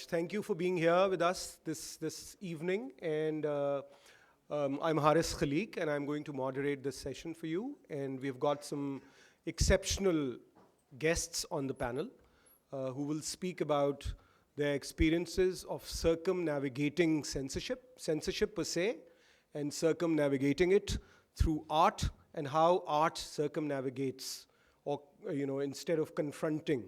Thank you for being here with us this evening. And I'm Khalique, and I'm going to moderate this session for you. And we've got some exceptional guests on the panel who will speak about their experiences of circumnavigating censorship per se, and circumnavigating it through art, and how art circumnavigates, or instead of confronting,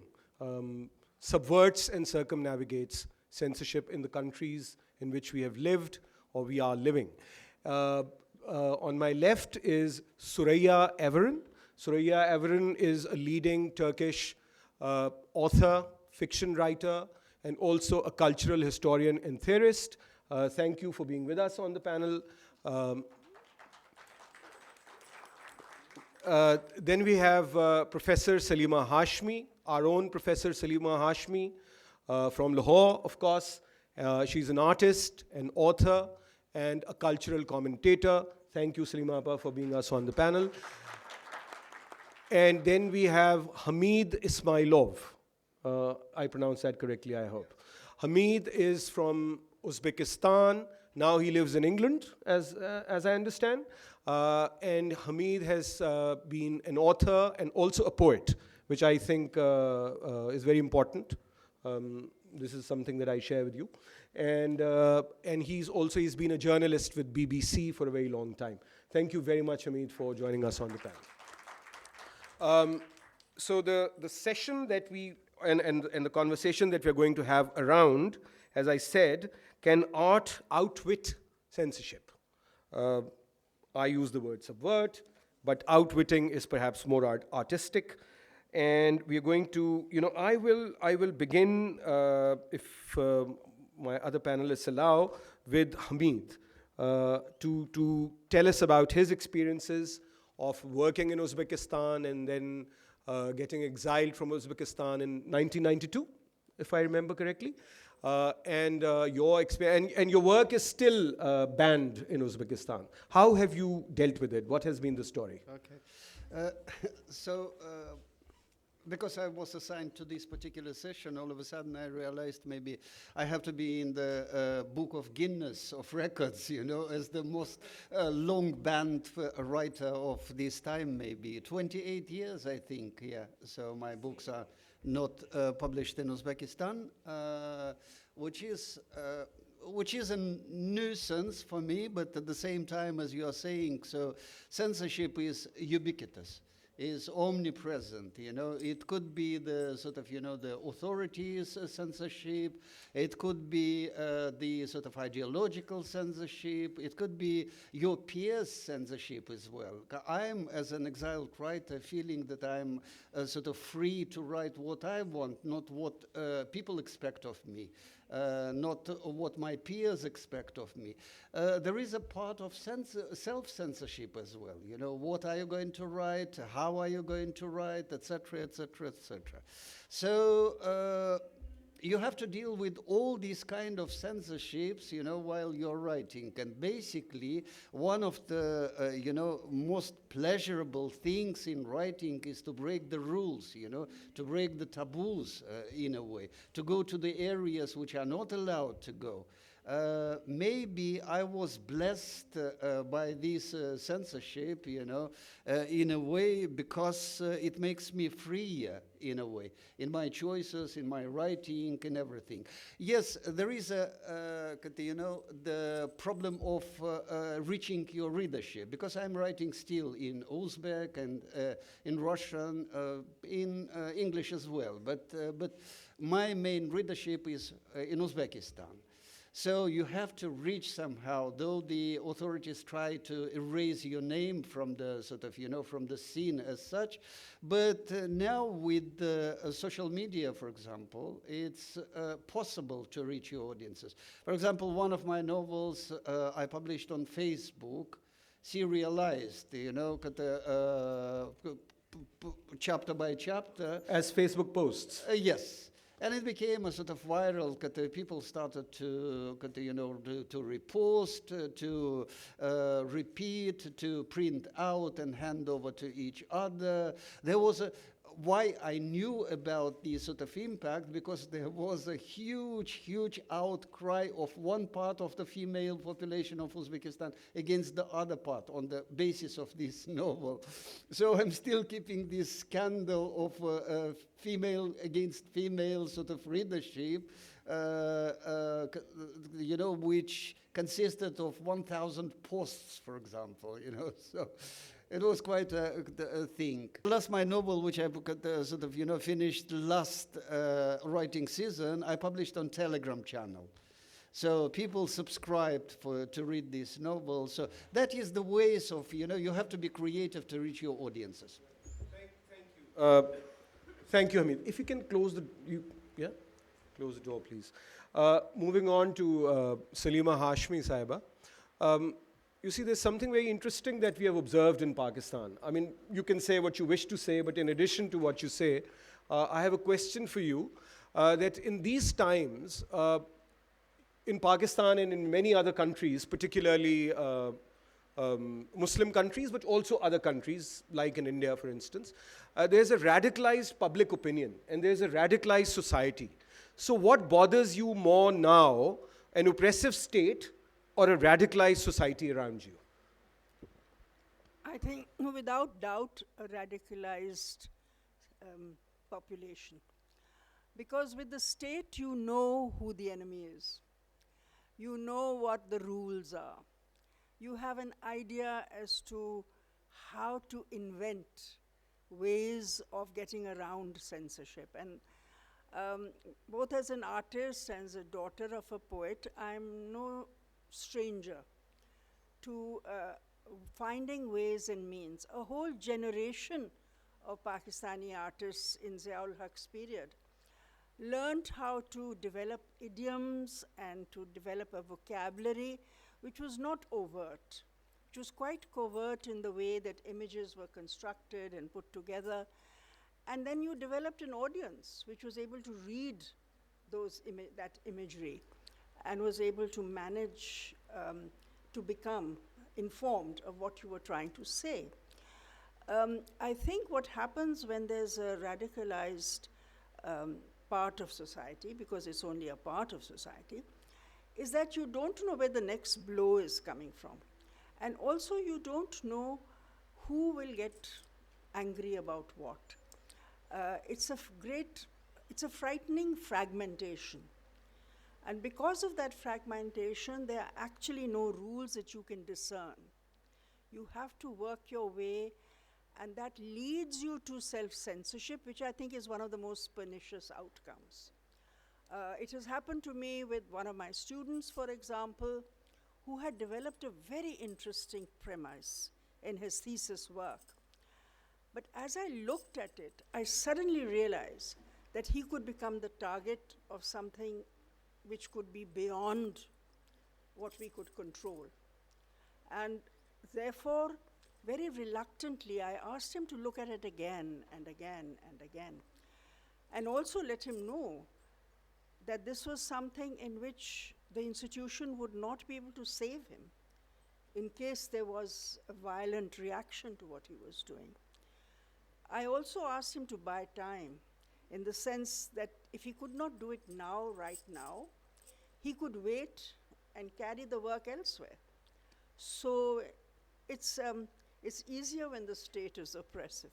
subverts and circumnavigates censorship in the countries in which we have lived or we are living. On my left is Süreyyya Evren. Süreyyya Evren is a leading Turkish author, fiction writer, and also a cultural historian and theorist. Thank you for being with us on the panel. Then we have Professor Salima Hashmi, our own Professor Salima Hashmi from Lahore, of course. She's an artist, an author, and a cultural commentator. Thank you, Salima, for being us on the panel. And then we have Hamid Ismailov. I pronounced that correctly, I hope. Hamid is from Uzbekistan. Now he lives in England, as I understand. And Hamid has been an author and also a poet, which I think is very important. This is something that I share with you. And he's been a journalist with BBC for a very long time. Thank you very much, Hamid, for joining us on the panel. So the session that and the conversation that we're going to have around, as I said, can art outwit censorship? I use the word subvert, but outwitting is perhaps more artistic. And we are going to, I will begin, if my other panelists allow, with Hamid to tell us about his experiences of working in Uzbekistan and then getting exiled from Uzbekistan in 1992, if I remember correctly. And your experience, and your work is still banned in Uzbekistan. How have you dealt with it? What has been the story? Okay. Because I was assigned to this particular session, all of a sudden I realized maybe I have to be in the book of Guinness of records, as the most long-banned writer of this time, maybe. 28 years, I think, yeah. So my books are not published in Uzbekistan, which is a nuisance for me, but at the same time, as you are saying, so censorship is ubiquitous, is omnipresent. It could be the sort of, the authorities' censorship. It could be the sort of ideological censorship. It could be your peers' censorship as well. I'm, as an exiled writer, feeling that I'm sort of free to write what I want, not what people expect of me. Not what my peers expect of me. There is a part of self-censorship as well. What are you going to write? How are you going to write? Etc., etc., etc. So you have to deal with all these kind of censorships, while you're writing. And basically, one of the, most pleasurable things in writing is to break the rules, to break the taboos in a way, to go to the areas which are not allowed to go. Maybe I was blessed by this censorship, in a way, because it makes me freer, in a way, in my choices, in my writing, and everything. Yes, there is the problem of reaching your readership, because I'm writing still in Uzbek and in Russian, in English as well. But my main readership is in Uzbekistan. So you have to reach somehow, though the authorities try to erase your name from the sort of, from the scene as such. But now with social media, for example, it's possible to reach your audiences. For example, one of my novels I published on Facebook, serialized, chapter by chapter. As Facebook posts? Yes. And it became a sort of viral, people started to repost, to repeat, to print out and hand over to each other. There was why I knew about the sort of impact, because there was a huge outcry of one part of the female population of Uzbekistan against the other part on the basis of this novel. So I'm still keeping this scandal of female against female sort of readership, you know, which consisted of 1,000 posts, for example, you know, so it was quite a thing. Plus my novel, which I sort of, you know, finished last writing season, I published on Telegram channel. So people subscribed to read this novel. So that is the ways of, you know, you have to be creative to reach your audiences. Thank you. Thank you, Hamid. If you can close the, close the door, please. Moving on to Salima Hashmi Sahiba. You see, there's something very interesting that we have observed in Pakistan. I mean, you can say what you wish to say, but in addition to what you say, I have a question for you, that in these times, in Pakistan and in many other countries, particularly Muslim countries, but also other countries, like in India, for instance, there's a radicalized public opinion, and there's a radicalized society. So what bothers you more now, an oppressive state or a radicalized society around you? I think, without doubt, a radicalized population. Because with the state, you know who the enemy is. You know what the rules are. You have an idea as to how to invent ways of getting around censorship. And both as an artist and as a daughter of a poet, I'm no stranger to finding ways and means. A whole generation of Pakistani artists in Ziaul Haq's period learned how to develop idioms and to develop a vocabulary which was not overt, which was quite covert in the way that images were constructed and put together. And then you developed an audience which was able to read that imagery and was able to manage to become informed of what you were trying to say. I think what happens when there's a radicalized part of society, because it's only a part of society, is that you don't know where the next blow is coming from. And also you don't know who will get angry about what. It's a frightening fragmentation. And because of that fragmentation, there are actually no rules that you can discern. You have to work your way, and that leads you to self-censorship, which I think is one of the most pernicious outcomes. It has happened to me with one of my students, for example, who had developed a very interesting premise in his thesis work. But as I looked at it, I suddenly realized that he could become the target of something which could be beyond what we could control. And therefore, very reluctantly, I asked him to look at it again and again and again, and also let him know that this was something in which the institution would not be able to save him in case there was a violent reaction to what he was doing. I also asked him to buy time, in the sense that if he could not do it now, right now, he could wait and carry the work elsewhere. So it's easier when the state is oppressive.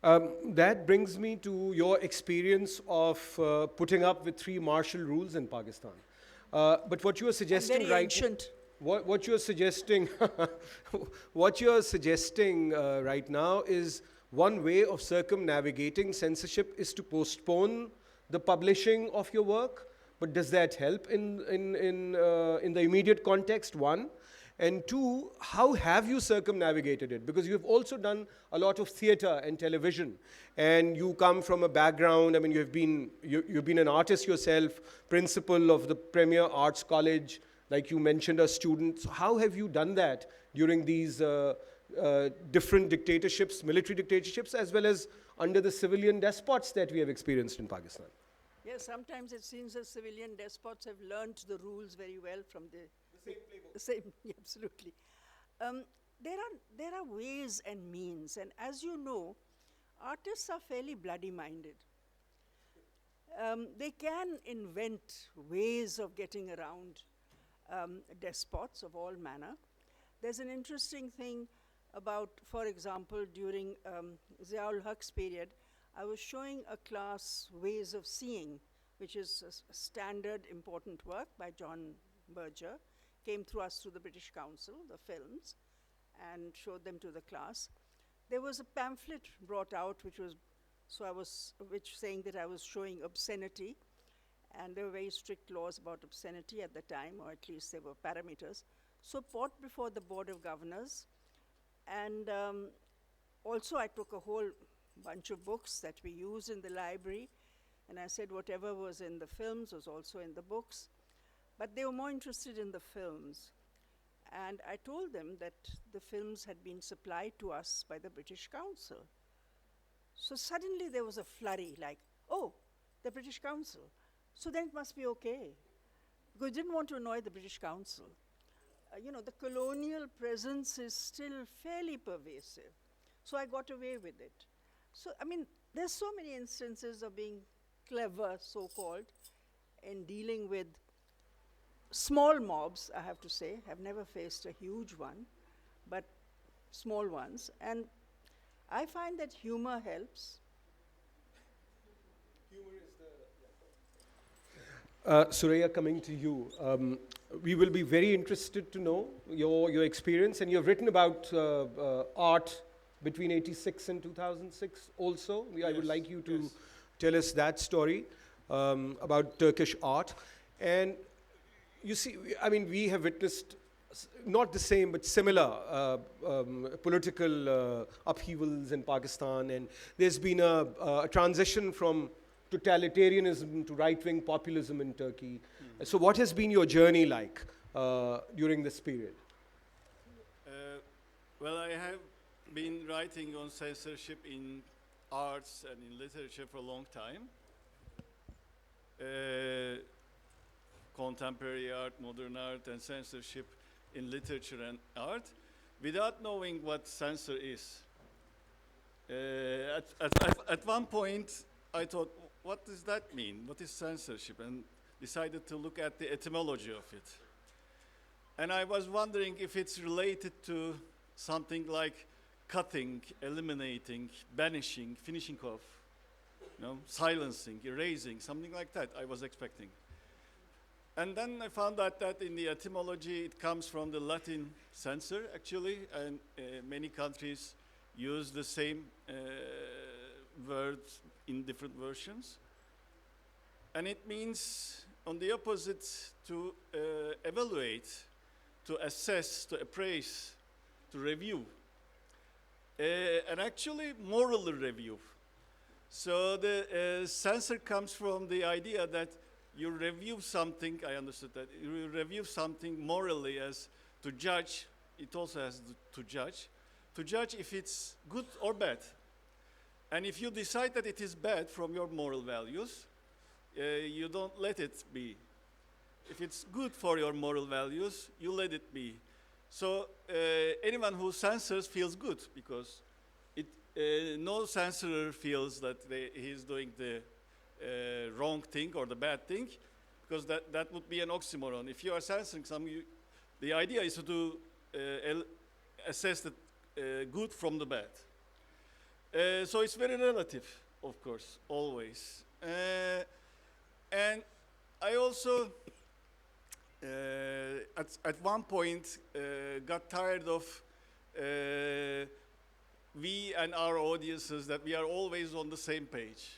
That brings me to your experience of putting up with 3 martial rules in Pakistan. But what you are suggesting, very right? Ancient. What you're suggesting, what you're suggesting right now is one way of circumnavigating censorship is to postpone the publishing of your work. But does that help in the immediate context? One. And 2, how have you circumnavigated it? Because you've also done a lot of theater and television, and you come from a background, I mean, you've been an artist yourself, principal of the Premier Arts College, like you mentioned, a student. So how have you done that during these different dictatorships, military dictatorships, as well as under the civilian despots that we have experienced in Pakistan? Yes, sometimes it seems that civilian despots have learned the rules very well from the same playbook. The same, absolutely. There are ways and means, and as you know, artists are fairly bloody-minded. They can invent ways of getting around despots of all manner. There's an interesting thing about, for example, during Ziaul Haq's period, I was showing a class Ways of Seeing, which is a standard important work by John Berger, came through us through the British Council, the films, and showed them to the class. There was a pamphlet brought out which saying that I was showing obscenity, and there were very strict laws about obscenity at the time, or at least there were parameters. So brought before the Board of Governors, and also I took a whole bunch of books that we use in the library, and I said whatever was in the films was also in the books, but they were more interested in the films. And I told them that the films had been supplied to us by the British Council. So suddenly there was a flurry, like, oh, the British Council. So then it must be okay. Because we didn't want to annoy the British Council. You know, the colonial presence is still fairly pervasive. So I got away with it. So, I mean, there's so many instances of being clever, so-called, in dealing with small mobs, I have to say. I've never faced a huge one, but small ones. And I find that humor helps. Humor is the... Süreyyya, coming to you. We will be very interested to know your experience, and you've written about art between 86 and 2006 also. I would like you to tell us that story about Turkish art. And you see, I mean, we have witnessed not the same, but similar political upheavals in Pakistan, and there's been a transition from totalitarianism to right-wing populism in Turkey. So what has been your journey like during this period? Well, I have been writing on censorship in arts and in literature for a long time. Contemporary art, modern art, and censorship in literature and art, without knowing what censor is. At one point, I thought, what does that mean? What is censorship? And decided to look at the etymology of it. And I was wondering if it's related to something like cutting, eliminating, banishing, finishing off, you know, silencing, erasing, something like that I was expecting. And then I found out that in the etymology it comes from the Latin censor, actually, and many countries use the same words in different versions. And it means, on the opposite, to evaluate, to assess, to appraise, to review, and actually morally review. So the censor comes from the idea that you review something, I understood that, you review something morally as to judge, it also has to judge if it's good or bad. And if you decide that it is bad from your moral values, you don't let it be. If it's good for your moral values, you let it be. So anyone who censors feels good, because no censorer feels that he's doing the wrong thing or the bad thing, because that would be an oxymoron. If you are censoring something, the idea is to assess the good from the bad. So it's very relative, of course, always. And I also, at one point, got tired of we and our audiences, that we are always on the same page.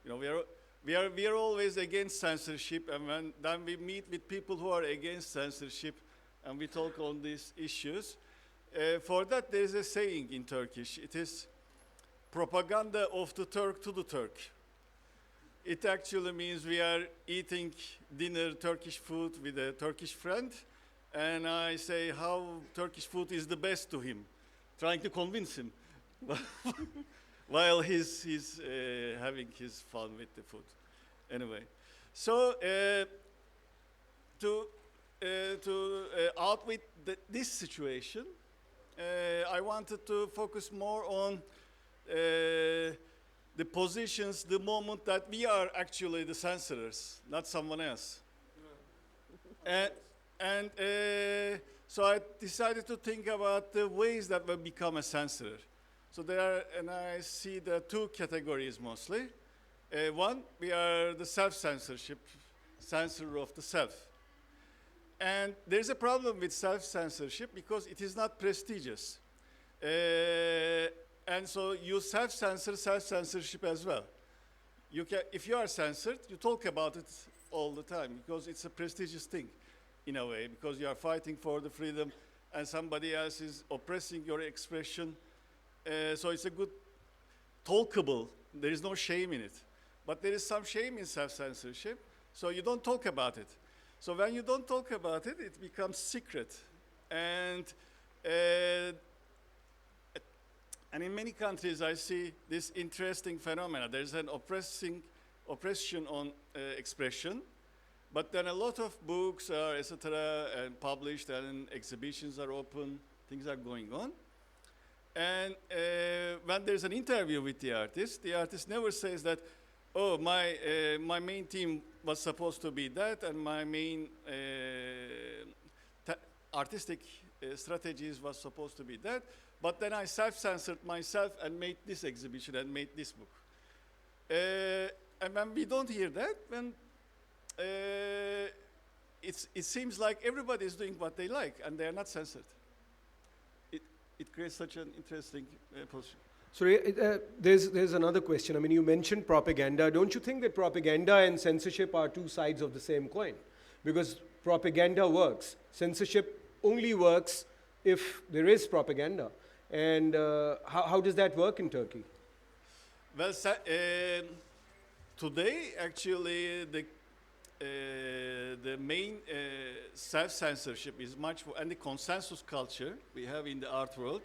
You know, we are always against censorship, and then we meet with people who are against censorship, and we talk on these issues. For that, there is a saying in Turkish. It is propaganda of the Turk to the Turk. It actually means we are eating dinner Turkish food with a Turkish friend, and I say how Turkish food is the best to him, trying to convince him while he's having his fun with the food. Anyway, so to outwit this situation, I wanted to focus more on the positions the moment that we are actually the censorers, not someone else. And so I decided to think about the ways that we become a censorer. So there are, and I see the two categories mostly. One, we are the self-censorship, censor of the self. And there's a problem with self-censorship because it is not prestigious. And so you self-censor self-censorship as well. You can, if you are censored, you talk about it all the time because it's a prestigious thing in a way, because you are fighting for the freedom and somebody else is oppressing your expression. So it's a good talkable, there is no shame in it. But there is some shame in self-censorship, so you don't talk about it. So when you don't talk about it, it becomes secret. And in many countries, I see this interesting phenomena. There's an oppression on expression, but then a lot of books are, etc., and published, and exhibitions are open, things are going on. And when there's an interview with the artist never says that, oh, my main theme was supposed to be that, and my main artistic strategies was supposed to be that, but then I self-censored myself and made this exhibition and made this book. And when we don't hear that, when it seems like everybody is doing what they like and they are not censored. It creates such an interesting position. So there's another question. I mean, you mentioned propaganda. Don't you think that propaganda and censorship are two sides of the same coin? Because propaganda works. Censorship only works if there is propaganda. And how does that work in Turkey? Well, today, actually, the main self-censorship is much more, and the consensus culture we have in the art world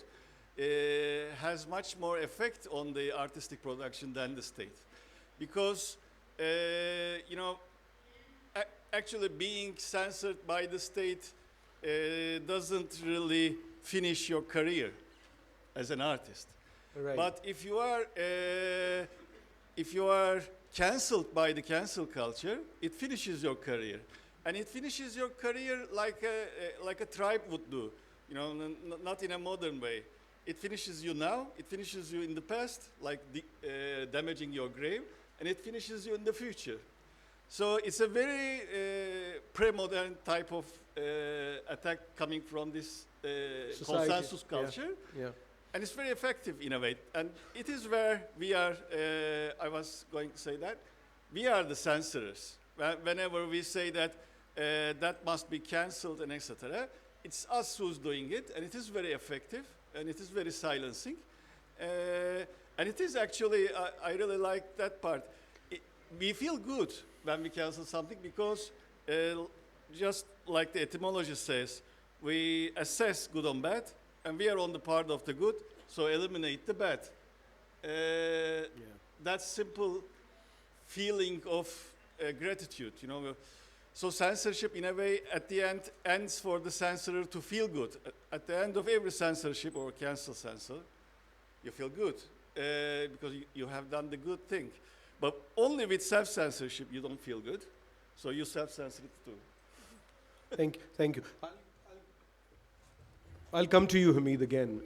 has much more effect on the artistic production than the state. Because, you know, actually being censored by the state doesn't really finish your career as an artist. Right. But if you are cancelled by the cancel culture, it finishes your career, and it finishes your career like a tribe would do. You know, not in a modern way. It finishes you now. It finishes you in the past, like damaging your grave, and it finishes you in the future. So it's a very pre-modern type of attack coming from this consensus culture. Yeah. And it's very effective in a way. And it is where we are, I was going to say that, we are the censorers. Whenever we say that that must be cancelled and etc., it's us who's doing it, and it is very effective, and it is very silencing. And it is actually, I really like that part. We feel good when we cancel something because just like the etymology says, we assess good and bad, and we are on the part of the good, so eliminate the bad. That simple feeling of gratitude, you know. So censorship, in a way, at the end, ends for the censorer to feel good. At the end of every censorship or cancel censor, you feel good because you have done the good thing. But only with self-censorship, you don't feel good. So you self-censor it too. Thank you. I'll come to you, Hamid, again.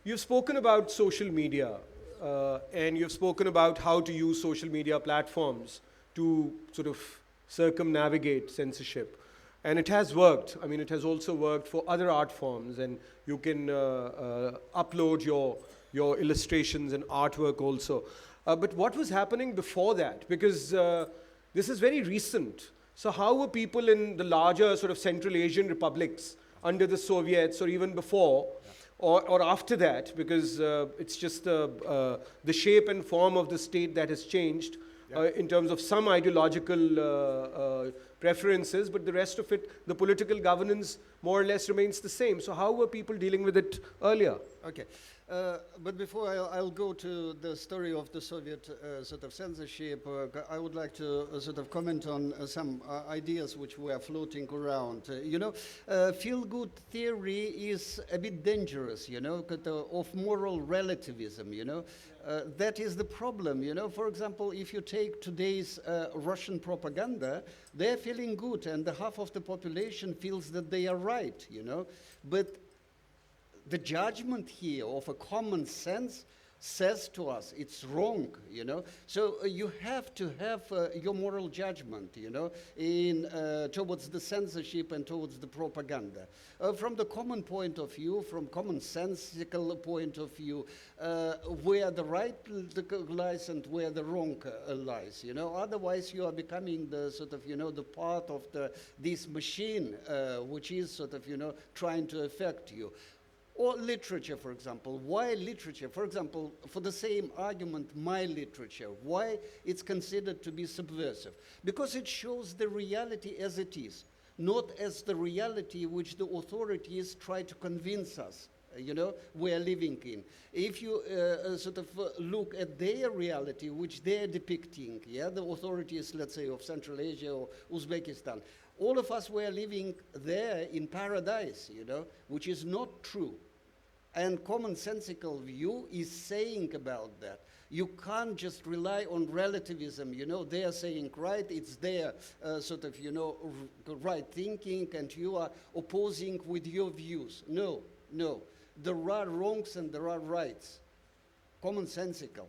You've spoken about social media, and you've spoken about how to use social media platforms to sort of circumnavigate censorship. And it has worked. I mean, it has also worked for other art forms, and you can upload your illustrations and artwork also. But what was happening before that? Because this is very recent. So how were people in the larger sort of Central Asian republics under the Soviets, or even before, or after that, because it's just the shape and form of the state that has changed in terms of some ideological preferences, but the rest of it, the political governance more or less remains the same. So how were people dealing with it earlier? Okay. But before I'll go to the story of the Soviet sort of censorship, I would like to sort of comment on some ideas which were floating around. Feel-good theory is a bit dangerous, of moral relativism, that is the problem, For example, if you take today's Russian propaganda, they're feeling good, and the half of the population feels that they are right, But the judgment here of a common sense says to us it's wrong, So you have to have your moral judgment, in towards the censorship and towards the propaganda. From the common point of view, from commonsensical point of view, where the right lies and where the wrong lies, Otherwise, you are becoming the sort of, the part of this machine which is sort of, trying to affect you. Or literature, for example. Why literature? For example, for the same argument, my literature. Why it's considered to be subversive? Because it shows the reality as it is, not as the reality which the authorities try to convince us, we are living in. If you sort of look at their reality, which they're depicting, the authorities, let's say, of Central Asia or Uzbekistan, all of us were living there in paradise, which is not true. And commonsensical view is saying about that. You can't just rely on relativism, they are saying right, it's their sort of, right thinking, and you are opposing with your views. No. There are wrongs and there are rights. Commonsensical.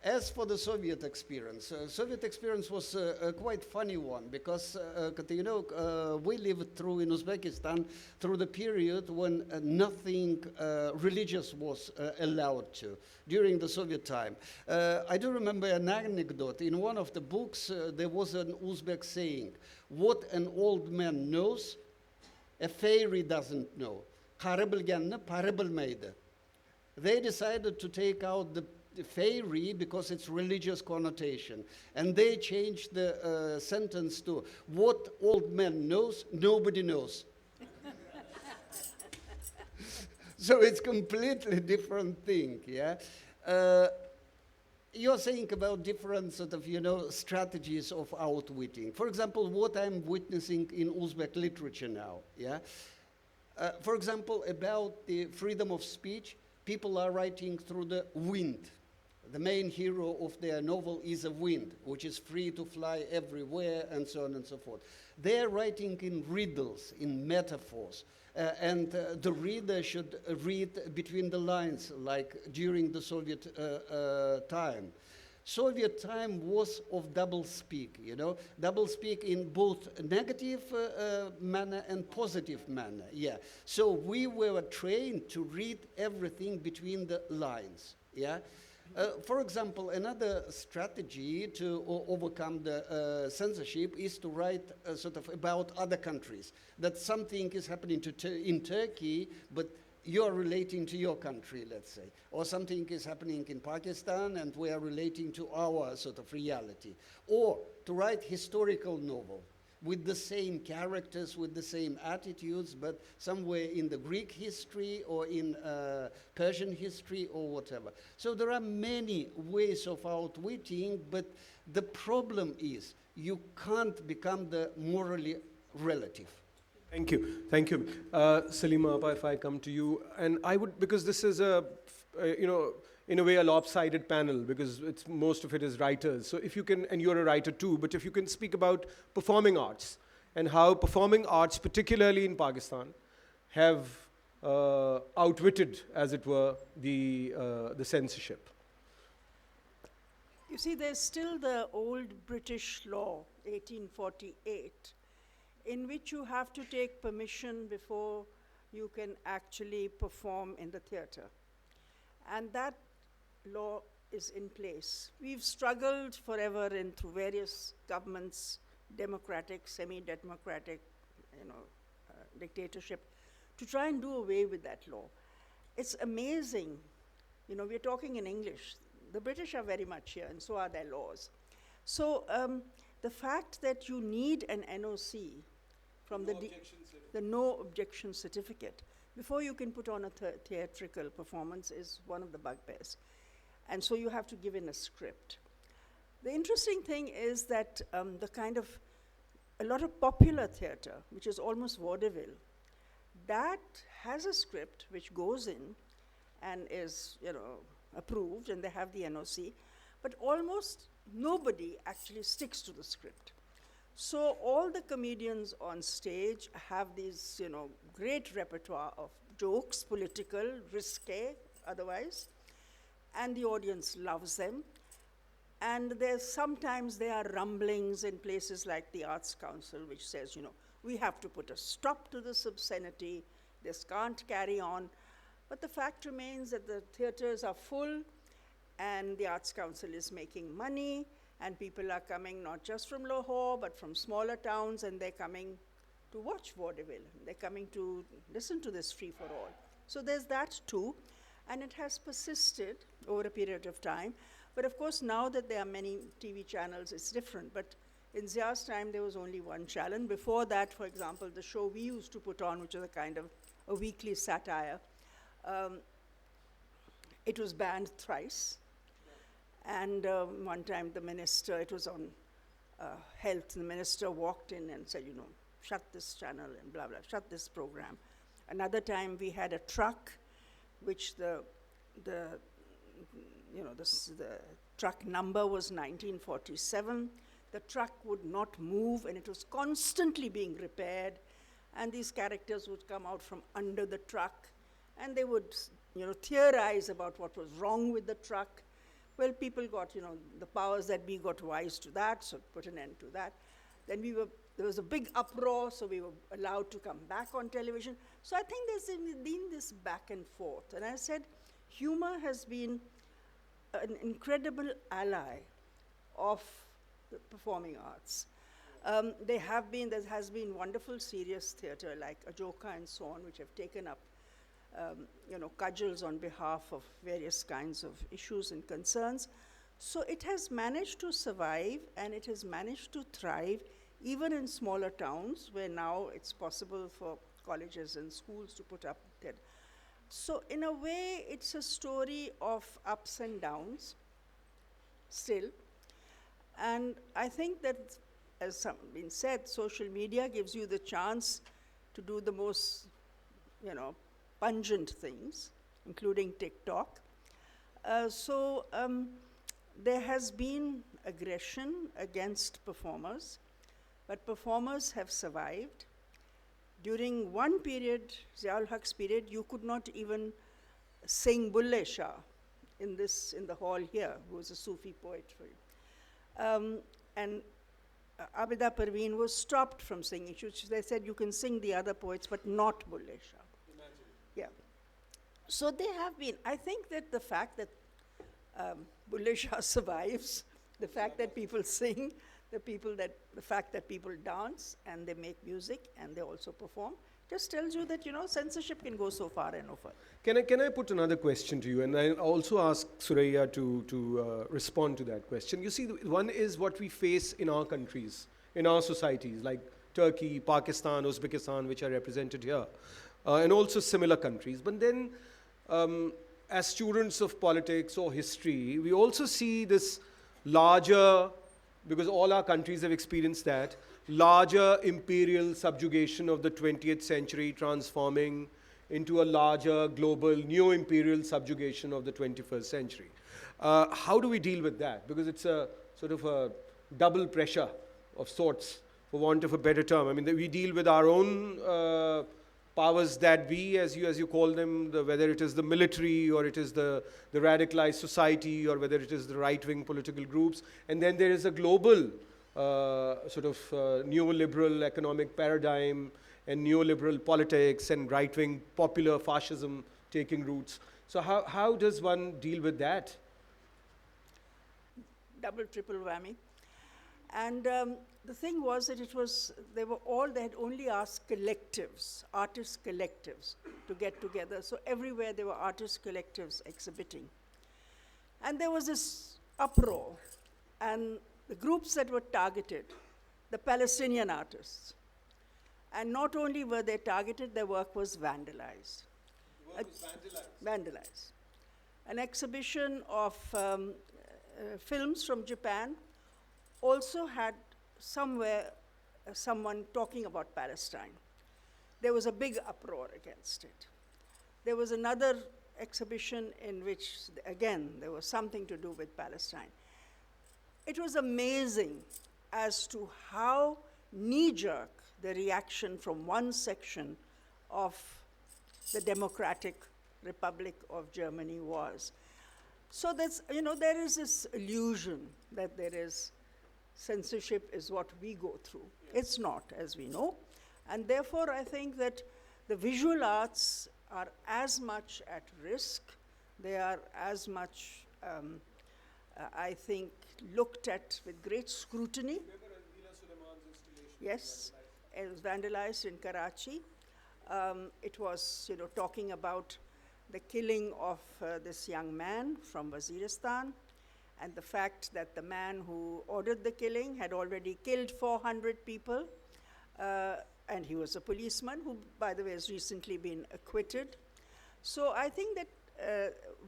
As for the Soviet experience was a quite funny one because, we lived through in Uzbekistan through the period when nothing religious was allowed to during the Soviet time. I do remember an anecdote. In one of the books, there was an Uzbek saying, what an old man knows, a fairy doesn't know. Qari bilganni pari bilmaydi. They decided to take out the fairy because it's religious connotation. And they changed the sentence to, what old man knows, nobody knows. So it's completely different thing, You're saying about different sort of, strategies of outwitting. For example, what I'm witnessing in Uzbek literature now, for example, about the freedom of speech, people are writing through the wind. The main hero of their novel is a wind, which is free to fly everywhere, and so on and so forth. They're writing in riddles, in metaphors, and the reader should read between the lines, like during the Soviet time. Soviet time was of double speak, double speak in both negative manner and positive manner, So we were trained to read everything between the lines, For example, another strategy to overcome the censorship is to write sort of about other countries, that something is happening in Turkey, but you're relating to your country, let's say, or something is happening in Pakistan and we are relating to our sort of reality, or to write historical novel with the same characters, with the same attitudes, but somewhere in the Greek history or in Persian history or whatever. So there are many ways of outwitting, but the problem is you can't become the morally relative. Thank you. Salima, if I come to you, and I would, because this is in a way a lopsided panel, because most of it is writers. So if you can, and you're a writer too, but if you can speak about performing arts, and how performing arts, particularly in Pakistan, have outwitted, as it were, the censorship. You see, there's still the old British law, 1848, in which you have to take permission before you can actually perform in the theater. And that law is in place. We've struggled forever through various governments, democratic, semi-democratic, dictatorship, to try and do away with that law. It's amazing. We're talking in English. The British are very much here, and so are their laws. So the fact that you need an NOC from the no objection certificate before you can put on a theatrical performance is one of the bugbears. And so you have to give in a script. The interesting thing is that a lot of popular theater, which is almost vaudeville, that has a script which goes in and is, approved, and they have the NOC, but almost nobody actually sticks to the script. So all the comedians on stage have these, great repertoire of jokes, political, risque, otherwise, and the audience loves them. And sometimes there are rumblings in places like the Arts Council, which says, we have to put a stop to this obscenity, this can't carry on. But the fact remains that the theaters are full, and the Arts Council is making money, and people are coming not just from Lahore, but from smaller towns, and they're coming to watch vaudeville. They're coming to listen to this free-for-all. So there's that too, and it has persisted over a period of time. But of course, now that there are many TV channels, it's different. But in Zia's time, there was only one channel. Before that, for example, the show we used to put on, which was a kind of a weekly satire, it was banned thrice. And one time the minister, it was on health, the minister walked in and said, shut this channel and blah, blah, shut this program. Another time we had a truck, which the truck number was 1947. The truck would not move, and it was constantly being repaired. And these characters would come out from under the truck, and they would, theorize about what was wrong with the truck. Well, people got, the powers that be got wise to that, so put an end to that. Then there was a big uproar, so we were allowed to come back on television. So I think there's been this back and forth. And I said, humor has been an incredible ally of the performing arts. There has been wonderful serious theater like Ajoka and so on, which have taken up cudgels on behalf of various kinds of issues and concerns. So it has managed to survive, and it has managed to thrive even in smaller towns where now it's possible for colleges and schools to put up theater. So in a way, it's a story of ups and downs still. And I think that, as been said, social media gives you the chance to do the most, pungent things, including TikTok. There has been aggression against performers, but performers have survived. During one period, Ziaul Haq's period, you could not even sing Bulle Shah in the hall here, who was a Sufi poet. And Abida Parveen was stopped from singing. They said you can sing the other poets, but not Bulle Shah. Yeah. So they have been. I think that the fact that Bulle Shah survives, the fact that people sing, the fact that people dance and they make music and they also perform, just tells you that censorship can go so far and over. Can I put another question to you, and I'll also ask Süreyyya to respond to that question. You see, one is what we face in our countries, in our societies, like Turkey, Pakistan, Uzbekistan, which are represented here, and also similar countries. But then, as students of politics or history, we also see this larger, because all our countries have experienced that, larger imperial subjugation of the 20th century transforming into a larger global neo-imperial subjugation of the 21st century. How do we deal with that? Because it's a sort of a double pressure of sorts, for want of a better term. I mean, we deal with our own powers that be, as you call them, whether it is the military or it is the radicalized society or whether it is the right-wing political groups. And then there is a global neoliberal economic paradigm and neoliberal politics and right-wing popular fascism taking roots. So how does one deal with that? Double, triple whammy. And the thing was that they had only asked collectives, artist collectives, to get together. So everywhere there were artist collectives exhibiting. And there was this uproar. And the groups that were targeted, the Palestinian artists. And not only were they targeted, their work was vandalized. Vandalized. An exhibition of films from Japan also had somewhere someone talking about Palestine. There was a big uproar against it. There was another exhibition in which, again, there was something to do with Palestine. It was amazing as to how knee-jerk the reaction from one section of the Democratic Republic of Germany was. So that's, there is this illusion that there is censorship is what we go through. It's not, as we know. And therefore, I think that the visual arts are as much at risk. They are as much, I think, looked at with great scrutiny. Yes, it was vandalized in Karachi. It was, talking about the killing of this young man from Waziristan, and the fact that the man who ordered the killing had already killed 400 people, and he was a policeman who, by the way, has recently been acquitted. So I think that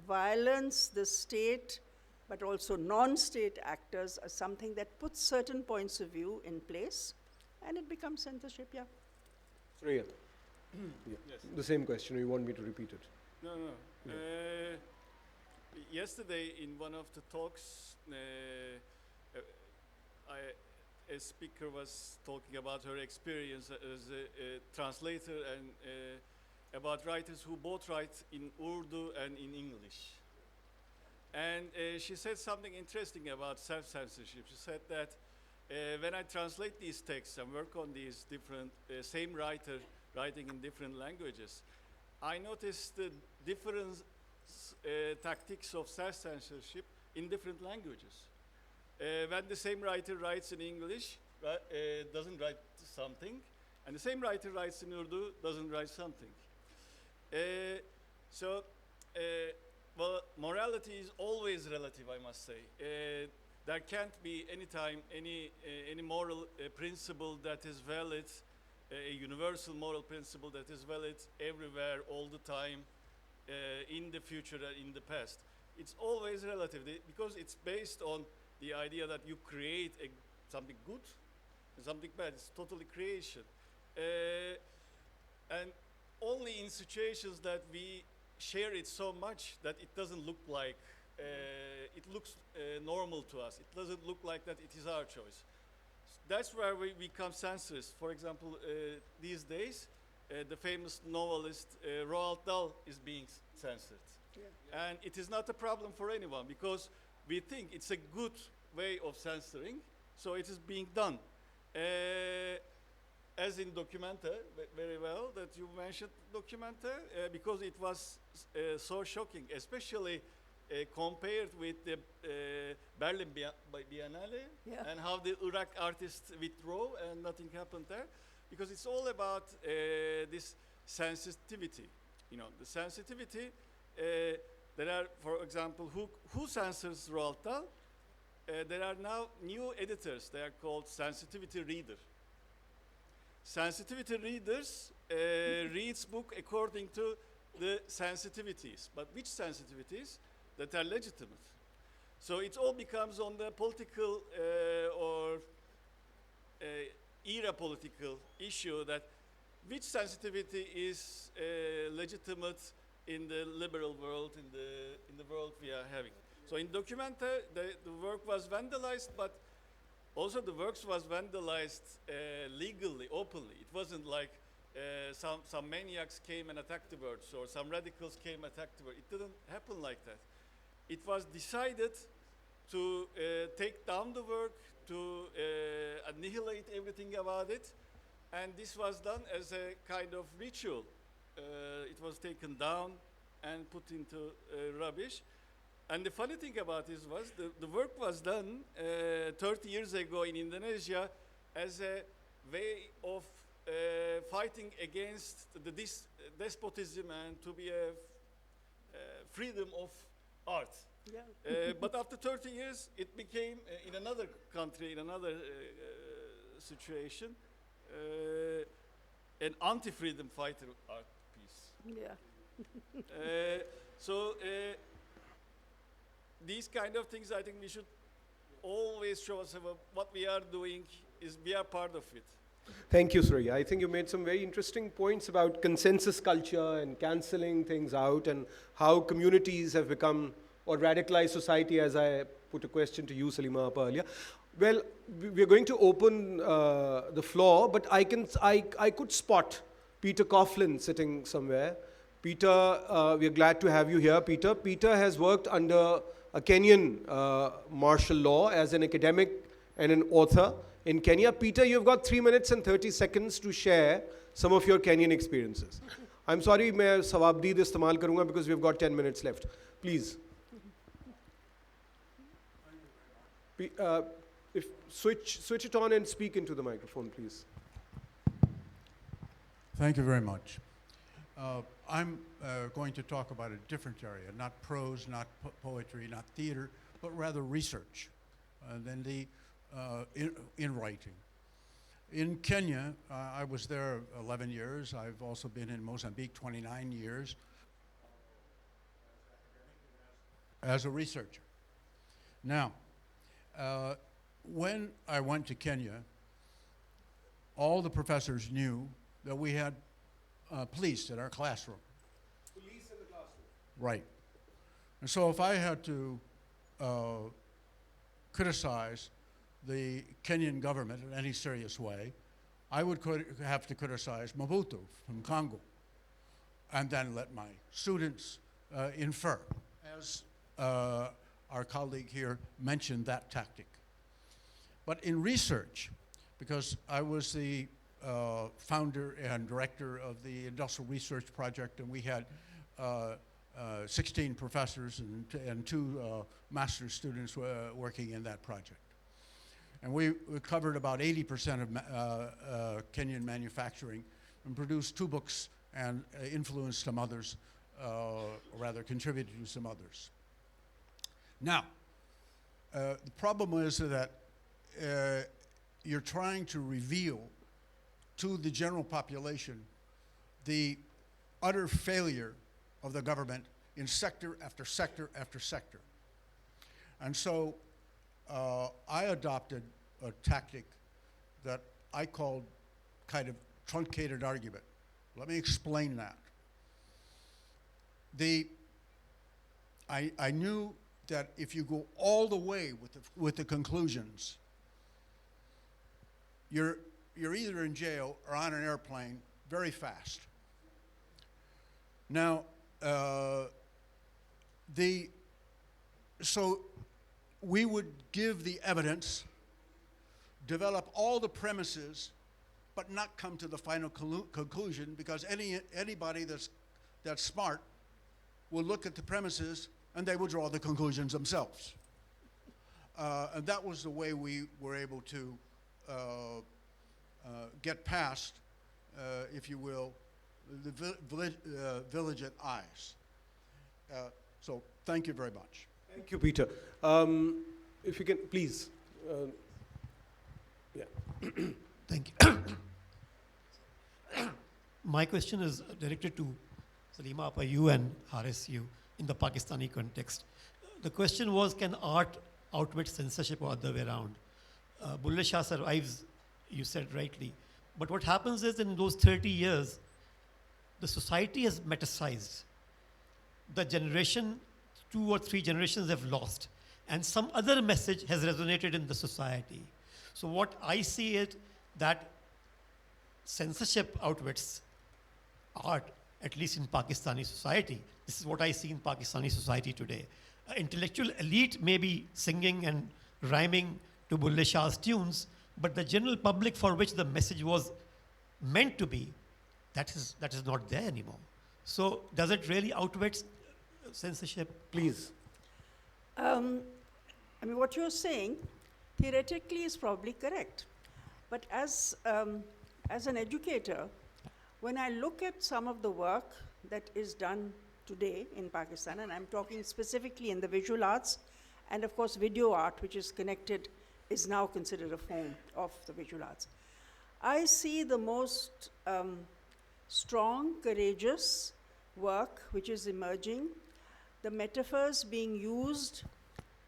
violence, the state, but also non-state actors are something that puts certain points of view in place, and it becomes censorship, yeah. Süreyyya. Yeah. Yes. The same question, or you want me to repeat it? No, no. Yeah. Yesterday, in one of the talks, a speaker was talking about her experience as a translator and about writers who both write in Urdu and in English. And she said something interesting about self-censorship. She said that when I translate these texts and work on these different, same writer writing in different languages, I noticed the different tactics of self-censorship in different languages. When the same writer writes in English, doesn't write something, and the same writer writes in Urdu, doesn't write something. Well, morality is always relative, I must say. There can't be any time any moral principle that is valid, a universal moral principle that is valid everywhere, all the time, in the future and in the past. It's always relative because it's based on the idea that you create something good and something bad. It's totally creation. And only in situations that we share it so much that it doesn't look like, it looks normal to us. It doesn't look like that it is our choice. That's where we become censorists. For example, these days, the famous novelist Roald Dahl is being censored. Yeah. And it is not a problem for anyone because we think it's a good way of censoring, so it is being done. As in Documenta, very well that you mentioned Documenta, because it was so shocking, especially compared with the Berlin Biennale, yeah, and how the Iraq artists withdrew and nothing happened there, because it's all about this sensitivity. The sensitivity. There are, for example, who censors Roald Dahl? There are now new editors. They are called sensitivity reader. Sensitivity readers reads book according to the sensitivities, but which sensitivities that are legitimate? So it all becomes on the political or era political issue that which sensitivity is legitimate in the liberal world, in the world we are having. So in Documenta, the work was vandalized, but also the works was vandalized legally, openly. It wasn't like some maniacs came and attacked the works, or some radicals came and attacked the work. It didn't happen like that. It was decided to take down the work, to annihilate everything about it, and this was done as a kind of ritual. It was taken down and put into rubbish. And the funny thing about this was the work was done 30 years ago in Indonesia as a way of fighting against the despotism and to be a freedom of art. Yeah. But after 30 years, it became, in another country, in another situation, an anti-freedom fighter art piece. Yeah. So these kind of things, I think we should always show us what we are doing is we are part of it. Thank you, Süreyyya. I think you made some very interesting points about consensus culture and cancelling things out and how communities have become, or radicalized society, as I put a question to you, Salima, up earlier. Well, we're going to open the floor, but I could spot Peter Coughlin sitting somewhere. Peter, we're glad to have you here, Peter. Peter has worked under a Kenyan martial law as an academic and an author in Kenya. Peter, you've got 3 minutes and 30 seconds to share some of your Kenyan experiences. I'm sorry, मैं सवाबदीद इस्तेमाल करूँगा because we've got 10 minutes left. Please. If switch it on and speak into the microphone, please. Thank you very much. I'm going to talk about a different area, not prose, not poetry, not theater, but rather research, than the in writing. In Kenya, I was there 11 years. I've also been in Mozambique 29 years as a researcher. Now, when I went to Kenya, all the professors knew that we had police in our classroom. Police in the classroom. Right. And so if I had to criticize the Kenyan government in any serious way, I would have to criticize Mobutu from Congo, and then let my students infer, as our colleague here mentioned that tactic. But in research, because I was the founder and director of the Industrial Research Project, and we had 16 professors and 2 master's students working in that project. And we covered about 80% of Kenyan manufacturing and produced 2 books and influenced some others, or rather contributed to some others. Now, the problem is that you're trying to reveal to the general population the utter failure of the government in sector after sector after sector. And so I adopted a tactic that I called kind of truncated argument. Let me explain that. I knew that if you go all the way with the conclusions, you're either in jail or on an airplane very fast. Now, so we would give the evidence, develop all the premises, but not come to the final conclusion, because anybody that's smart will look at the premises and they will draw the conclusions themselves. And that was the way we were able to get past, if you will, the village at eyes. So thank you very much. Thank you, Peter. If you can, please. Yeah. Thank you. My question is directed to Salima Appa, you and Haris, you, in the Pakistani context. The question was, can art outwit censorship or other way around? Bulleh Shah survives, you said rightly. But what happens is, in those 30 years, the society has metastasized. The generation, 2 or 3 generations have lost. And some other message has resonated in the society. So what I see is that censorship outwits art, at least in Pakistani society. This is what I see in Pakistani society today. Intellectual elite may be singing and rhyming to Bulleh Shah's tunes, but the general public for which the message was meant to be, that is not there anymore. So does it really outwit censorship? Please. I mean, what you're saying theoretically is probably correct. But as an educator, when I look at some of the work that is done today in Pakistan, and I'm talking specifically in the visual arts, and of course video art, which is connected, is now considered a form of the visual arts. I see the most strong, courageous work which is emerging. The metaphors being used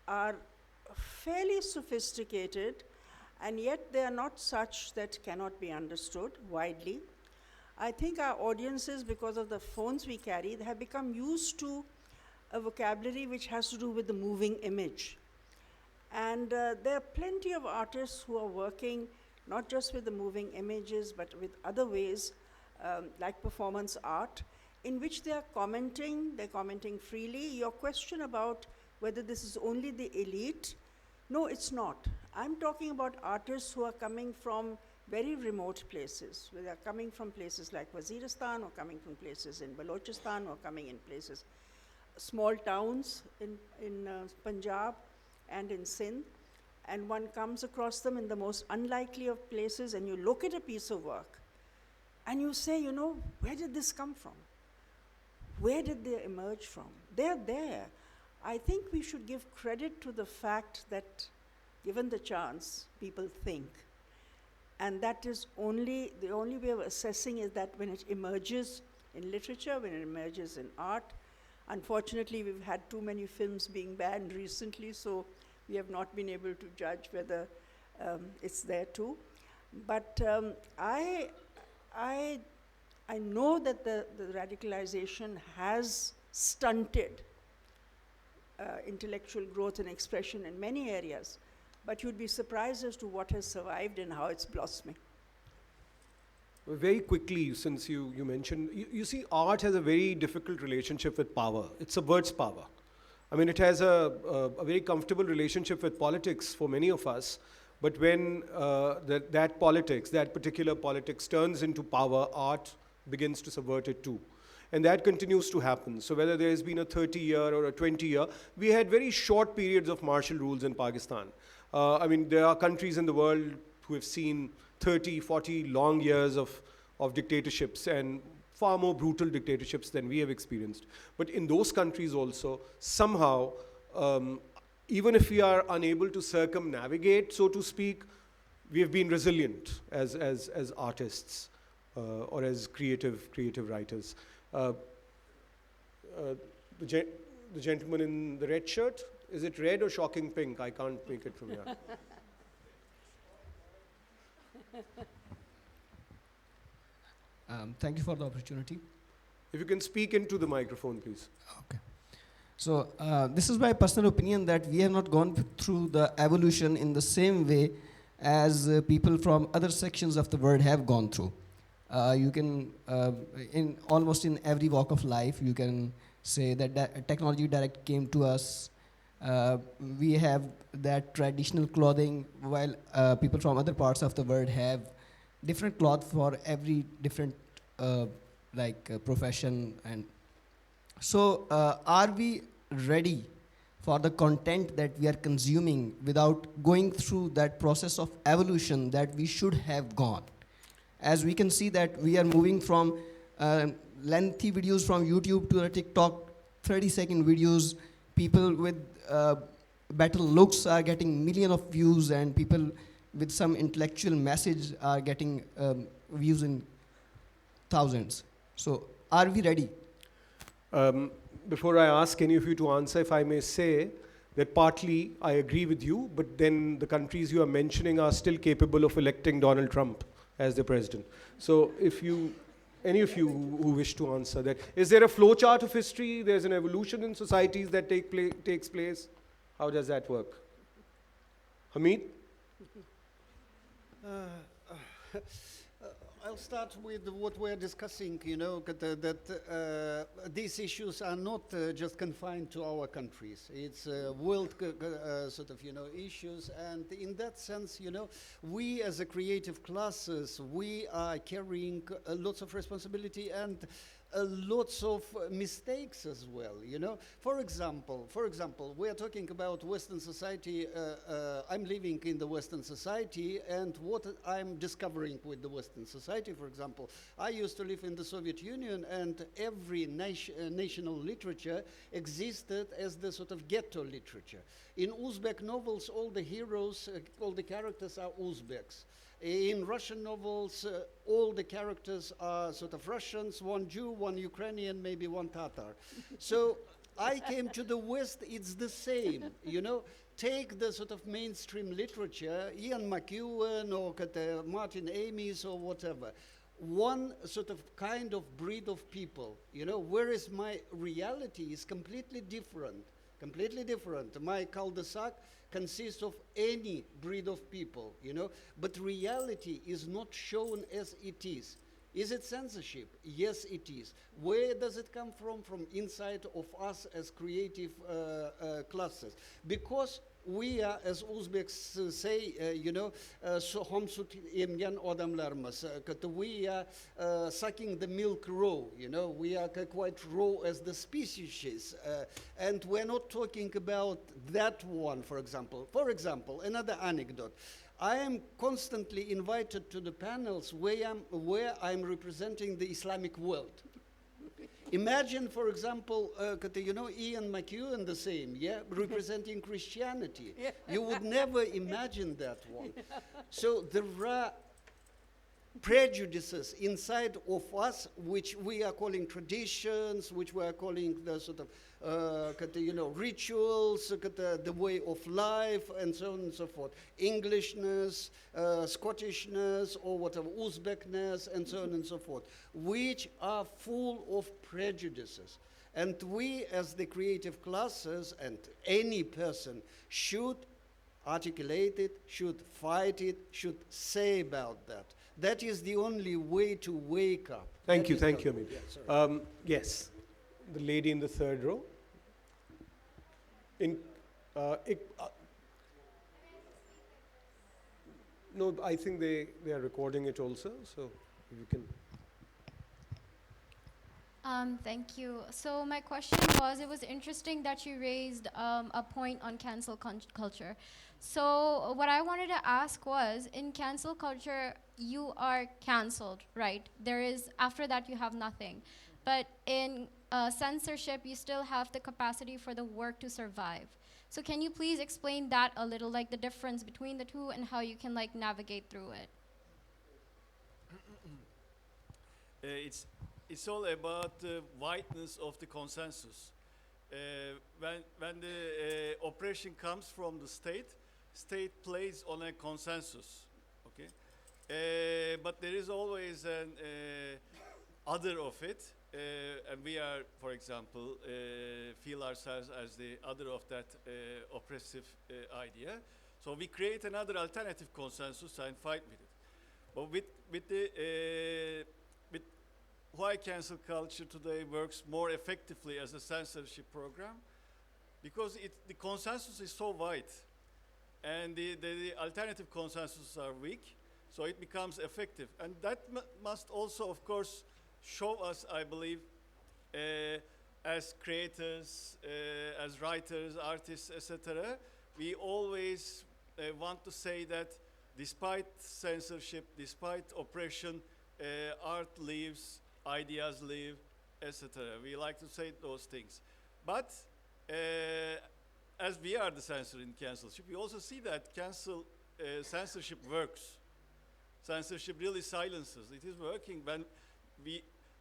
are fairly sophisticated, and yet they are not such that cannot be understood widely. I think our audiences, because of the phones we carry, they have become used to a vocabulary which has to do with the moving image. And there are plenty of artists who are working not just with the moving images, but with other ways, like performance art, in which they're commenting freely. Your question about whether this is only the elite, no, it's not. I'm talking about artists who are coming from very remote places, where they're coming from places like Waziristan, or coming from places in Balochistan, or coming in places, small towns in Punjab and in Sindh, and one comes across them in the most unlikely of places, and you look at a piece of work, and you say, you know, where did this come from? Where did they emerge from? They're there. I think we should give credit to the fact that, given the chance, people think. And that is the only way of assessing is that when it emerges in literature, when it emerges in art. Unfortunately, we've had too many films being banned recently, so we have not been able to judge whether it's there too. But I know that the radicalization has stunted intellectual growth and expression in many areas, but you'd be surprised as to what has survived and how it's blossoming. Very quickly, since you mentioned, you see, art has a very difficult relationship with power. It subverts power. I mean, it has a very comfortable relationship with politics for many of us, but when that particular politics turns into power, art begins to subvert it too. And that continues to happen. So whether there's been a 30-year or a 20-year, we had very short periods of martial rules in Pakistan. I mean, there are countries in the world who have seen 30, 40 long years of dictatorships, and far more brutal dictatorships than we have experienced. But in those countries also, somehow, even if we are unable to circumnavigate, so to speak, we have been resilient as artists or as creative writers. The gentleman in the red shirt, is it red or shocking pink? I can't make it from here. Thank you for the opportunity. If you can speak into the microphone, please. Okay. So this is my personal opinion that we have not gone through the evolution in the same way as people from other sections of the world have gone through. You can, in almost in every walk of life, you can say that technology direct came to us. We have that traditional clothing, while people from other parts of the world have different cloth for every different profession. And so are we ready for the content that we are consuming without going through that process of evolution that we should have gone? As we can see that we are moving from lengthy videos from YouTube to a TikTok, 30-second videos. People with better looks are getting millions of views, and people with some intellectual message are getting views in thousands. So are we ready? Before I ask any of you to answer, if I may say that partly I agree with you, but then the countries you are mentioning are still capable of electing Donald Trump as the president. So if any of you who wish to answer that, is there a flow chart of history? There's an evolution in societies that takes place. How does that work? Hamid? I'll start with what we're discussing, you know, that these issues are not just confined to our countries. It's world sort of, you know, issues. And in that sense, you know, we as a creative classes, we are carrying lots of responsibility. And lots of mistakes as well, you know. For example, we are talking about Western society. I'm living in the Western society, and what I'm discovering with the Western society, for example, I used to live in the Soviet Union, and every national literature existed as the sort of ghetto literature. In Uzbek novels, all the heroes, all the characters are Uzbeks. In Russian novels, all the characters are sort of Russians, one Jew, one Ukrainian, maybe one Tatar. So I came to the West, it's the same, you know. Take the sort of mainstream literature, Ian McEwan or Martin Amis or whatever. One sort of kind of breed of people, you know, whereas my reality is completely different. Completely different. My cul-de-sac consists of any breed of people, you know, but reality is not shown as it is. Is it censorship? Yes, it is. Where does it come from? From inside of us as creative classes. Because we are, as Uzbeks say, you know, we are sucking the milk raw, you know, we are quite raw as the species. And we're not talking about that one, for example. For example, another anecdote. I am constantly invited to the panels where I'm representing the Islamic world. Imagine, for example, you know, Ian McEwan the same, yeah, representing Christianity. Yeah. You would never imagine that one. So there are prejudices inside of us, which we are calling traditions, which we are calling the sort of, you know, rituals, the way of life, and so on and so forth. Englishness, Scottishness, or whatever, Uzbekness, and so on and so forth, which are full of prejudices. And we, as the creative classes, and any person, should articulate it, should fight it, should say about that. That is the only way to wake up. Thank you, Hamid. Hamid. Yeah, sorry. Yes, the lady in the third row. No, I think they are recording it also, so you can. Thank you. So my question was, it was interesting that you raised a point on cancel culture. So what I wanted to ask was, in cancel culture, you are canceled, right? There is, after that you have nothing. But in censorship, you still have the capacity for the work to survive. So can you please explain that a little, like the difference between the two and how you can like navigate through it? It's all about the wideness of the consensus. When the oppression comes from the state plays on a consensus, okay? But there is always an other of it, and we are, for example, feel ourselves as the other of that oppressive idea. So we create another alternative consensus and fight with it. But with why cancel culture today works more effectively as a censorship program, because the consensus is so wide, and the alternative consensus are weak, so it becomes effective. And that must also, of course, show us, I believe, as creators, as writers, artists, etc., we always want to say that despite censorship, despite oppression, art lives, ideas live, etc. We like to say those things. But as we are the censor in censorship, we also see that censorship works. Censorship really silences. It is working when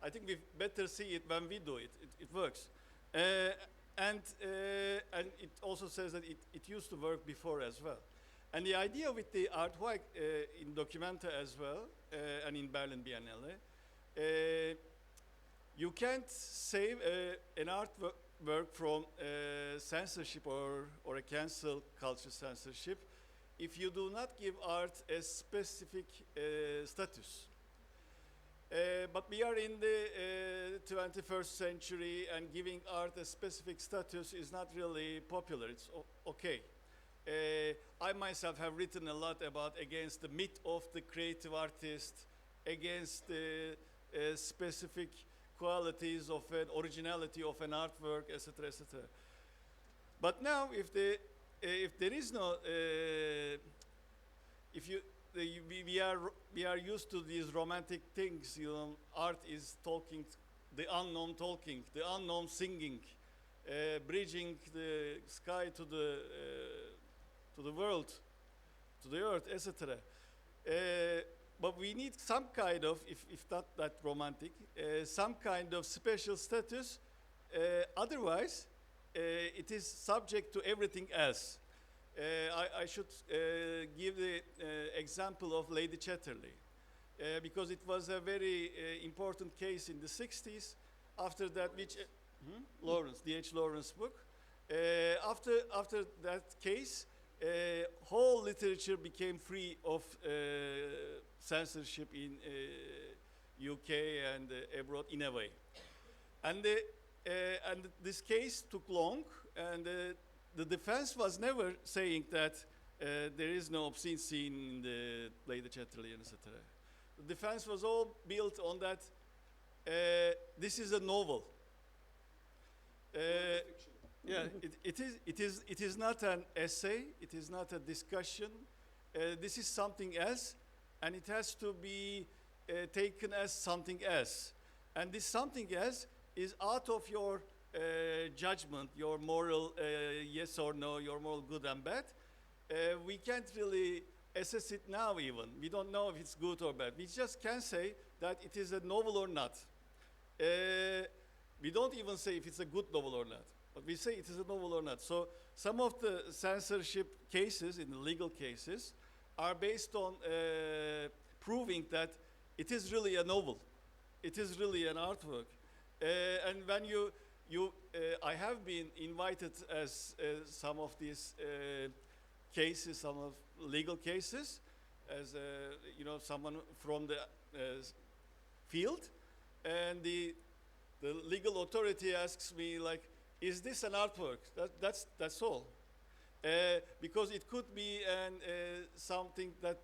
I think we better see it when we do it. It works. And it also says that it used to work before as well. And the idea with the artwork in Documenta as well, and in Berlin Biennale, you can't save an artwork from censorship or a cancel culture censorship if you do not give art a specific status. But we are in the 21st century, and giving art a specific status is not really popular. It's okay. I myself have written a lot against the myth of the creative artist, against the specific qualities of an originality of an artwork, etc., etc. But now, if there is no, if you, we are used to these romantic things. You know, art is talking, the unknown talking, the unknown singing, bridging the sky to the world, to the earth, etc. But we need some kind of, if not that romantic, some kind of special status. Otherwise, it is subject to everything else. I should give the example of Lady Chatterley, because it was a very important case in the 60s. After that, which Lawrence, D.H. Lawrence book. After that case, whole literature became free of censorship in UK and abroad in a way. And this case took long, and the defense was never saying that there is no obscene scene in the Lady Chatterley, etc. The defense was all built on that this is a novel. Yeah, it is not an essay, it is not a discussion. This is something else, and it has to be taken as something else. And this something else is out of your judgment, your moral yes or no, your moral good and bad. We can't really assess it now even. We don't know if it's good or bad. We just can say that it is a novel or not. We don't even say if it's a good novel or not, but we say it is a novel or not. So some of the censorship cases, in the legal cases, are based on proving that it is really a novel. It is really an artwork. And when I have been invited as some of these cases, some of legal cases, as someone from the field, and the legal authority asks me, like, is this an artwork? That's all. Because it could be something that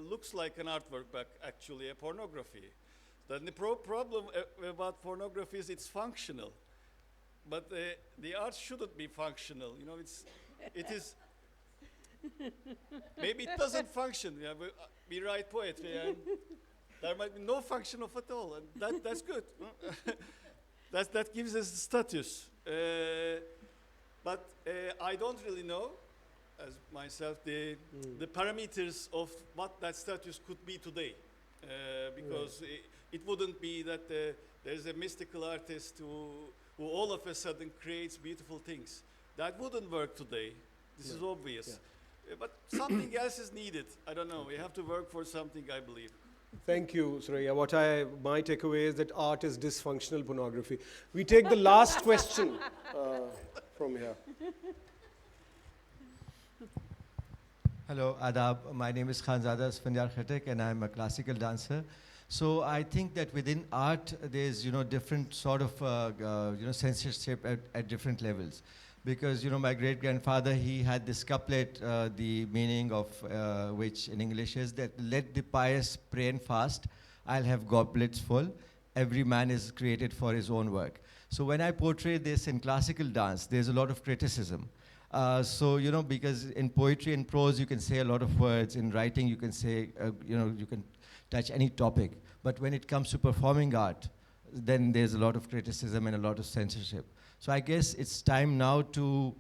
looks like an artwork, but actually a pornography. Then the problem about pornography is it's functional, but the art shouldn't be functional. You know, it is. Maybe it doesn't function. Yeah, we write poetry, and there might be no function of it all, and that's good. That gives us the status. But I don't really know, as myself, the parameters of what that status could be today, because it wouldn't be that there's a mystical artist who all of a sudden creates beautiful things. That wouldn't work today. This is obvious. Yeah. But something else is needed. I don't know. We have to work for something, I believe. Thank you, Süreyyya. My takeaway is that art is dysfunctional pornography. We take the last question from here. Hello, Adab. My name is Khanzada Sfanjar Khatek, and I'm a classical dancer. So I think that within art, there's different sort of censorship at different levels. Because my great-grandfather, he had this couplet, the meaning of which in English is that let the pious pray and fast, I'll have goblets full, every man is created for his own work. So when I portray this in classical dance, there's a lot of criticism. So because in poetry and prose you can say a lot of words, in writing you can say, you can touch any topic. But when it comes to performing art, then there's a lot of criticism and a lot of censorship. So I guess it's time now to,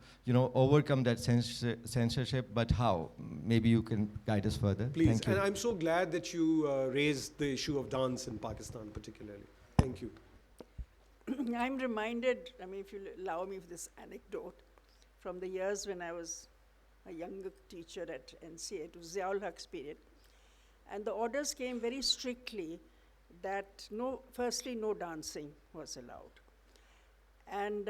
overcome that censorship, but how? Maybe you can guide us further. Please, Thank you. and I'm so glad that you raised the issue of dance in Pakistan particularly. Thank you. I'm reminded, if you allow me this anecdote, from the years when I was a younger teacher at NCA, it was Ziaul Haq's period. And the orders came very strictly that firstly, no dancing was allowed. And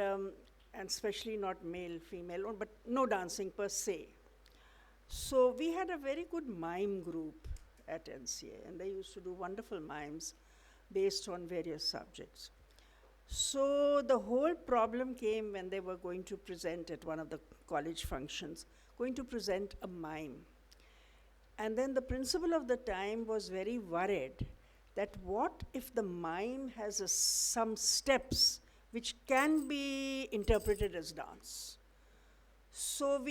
especially not male, female, but no dancing per se. So we had a very good mime group at NCA, and they used to do wonderful mimes based on various subjects. So the whole problem came when they were going to present at one of the college functions, going to present a mime. And then the principal of the time was very worried that what if the mime has some steps which can be interpreted as dance? So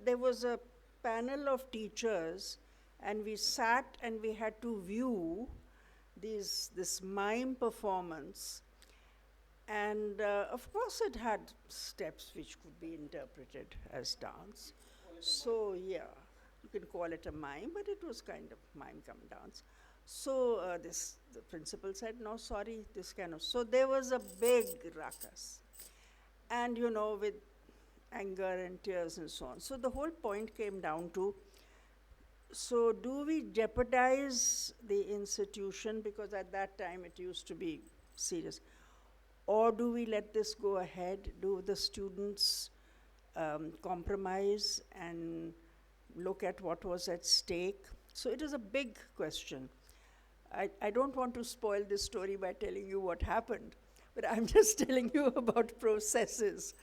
there was a panel of teachers, and we sat and we had to view this mime performance. And of course it had steps which could be interpreted as dance. So yeah, you can call it a mime, but it was kind of mime come dance. So the principal said, no, sorry, this kind of, so there was a big ruckus. And you know, with anger and tears and so on. So the whole point came down to, so do we jeopardize the institution, because at that time it used to be serious, or do we let this go ahead? Do the students compromise and look at what was at stake? So it is a big question. I don't want to spoil this story by telling you what happened, but I'm just telling you about processes.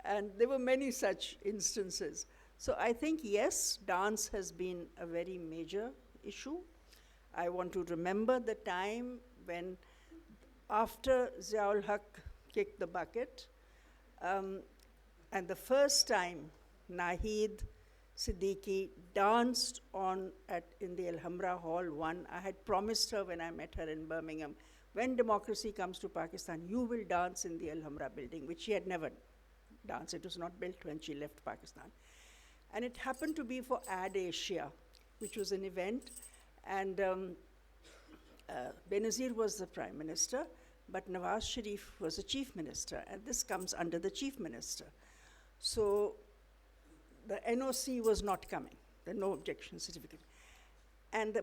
And there were many such instances. So I think, yes, dance has been a very major issue. I want to remember the time when, after Ziaul Haq kicked the bucket, and the first time Nahid Siddiqui danced in the Alhambra Hall 1. I had promised her when I met her in Birmingham, when democracy comes to Pakistan, you will dance in the Alhambra building, which she had never danced. It was not built when she left Pakistan. And it happened to be for Ad Asia, which was an event. And Benazir was the prime minister, but Nawaz Sharif was the chief minister, and this comes under the chief minister. So the NOC was not coming, the no objection certificate. And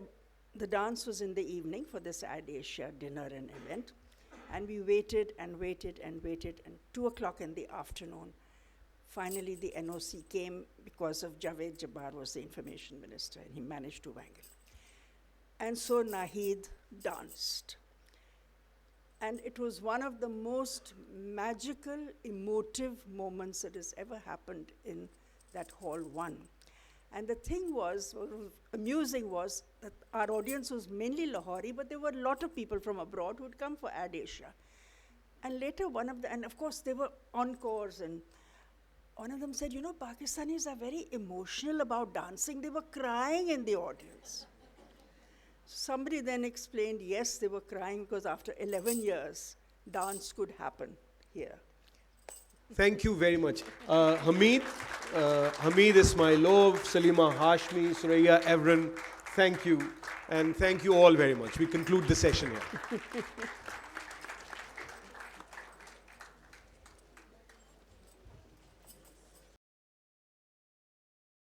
the dance was in the evening for this Ad Asia dinner and event. And we waited and waited and waited, and 2 o'clock in the afternoon, finally the NOC came, because of Javed Jabbar was the information minister, and he managed to wangle. And so Nahid danced. And it was one of the most magical, emotive moments that has ever happened in that Hall 1. And the thing was, what was amusing was that our audience was mainly Lahori, but there were a lot of people from abroad who would come for Ad Asia. And later and of course there were encores, and one of them said, you know, Pakistanis are very emotional about dancing. They were crying in the audience. Somebody then explained, yes, they were crying because after 11 years, dance could happen here. Thank you very much. Hamid, Ismailov, Salima, Hashmi, Süreyyya, Evren, thank you. And thank you all very much. We conclude the session here.